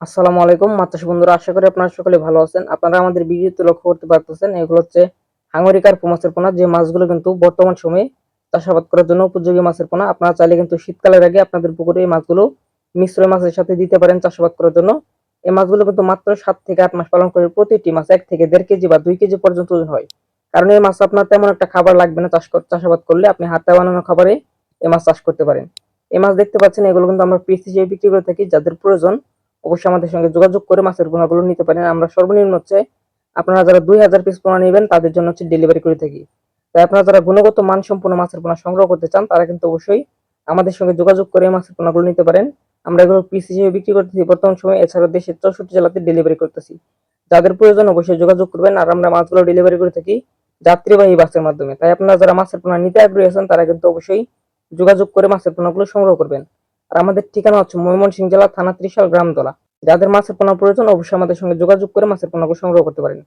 আসসালামু আলাইকুম মাত্রাস বন্ধুরা, আশা করি আপনারা সকলে ভালো আছেন। আপনারা আমাদের ভিডিওতে লক্ষ্য করতে পারতেছেন, এগুলো হচ্ছে হাঙ্গরি কার্প মাছের পোনা। যে মাছগুলো কিন্তু বর্তমান সময়ে চাষাবাদ করার জন্য উপযোগী মাছের পোনা। আপনারা চাইলে কিন্তু শীতকালের আগে আপনাদের পুকুরে এই মাছগুলো মিশ্র মাছের সাথে দিতে পারেন চাষাবাদ করার জন্য। এই মাছগুলো কিন্তু মাত্র 7 থেকে 8 মাস পালন করে প্রতিটি মাছ 1 থেকে 1.5 কেজি বা 2 কেজি পর্যন্ত ওজন হয়। কারণ এই মাছ আপনার তেমন একটা খাবার লাগবে না, চাষাবাদ করলে আপনি হাতে বানানো খাবারে এই মাছ চাষ করতে পারেন। এই মাছ দেখতে পাচ্ছেন, এগুলো কিন্তু আমরা পিস হিসেবে বিক্রি করে থাকি। যাদের প্রয়োজন অবশ্যই আমাদের সঙ্গে যোগাযোগ করে মাছের পোনাগুলো নিতে পারেন। আমরা সর্বনিম্ন হচ্ছে আপনারা যারা 2000 পিস পোনা নেবেন তাদের জন্য হচ্ছে ডেলিভারি করে থাকি। তাই আপনারা যারা গুণগত মানসম্পন্ন মাছের পোনা সংগ্রহ করতে চান তারা কিন্তু অবশ্যই আমাদের সঙ্গে যোগাযোগ করে মাছের পোনাগুলো নিতে পারেন। আমরা এগুলো পিস হিসেবে বিক্রি করতেছি বর্তমান সময়ে। এছাড়া দেশের 64 জেলাতে ডেলিভারি করতেছি। যাদের প্রয়োজন অবশ্যই যোগাযোগ করবেন। আর আমরা মাছগুলো ডেলিভারি করে থাকি যাত্রীবাহী বাসের মাধ্যমে। তাই আপনারা যারা মাছের পোনা নিতে আগ্রহী আছেন তারা কিন্তু অবশ্যই যোগাযোগ করে মাছের পোনাগুলো সংগ্রহ করবেন। আর আমাদের ঠিকানা হচ্ছে ময়মনসিংহ জেলা, থানা ত্রিশাল, গ্রাম দলা। যাদের মাছের পোনা প্রয়োজন অবশ্যই আমাদের সঙ্গে যোগাযোগ করে মাছের পোনাগুলো সংগ্রহ করতে পারেন।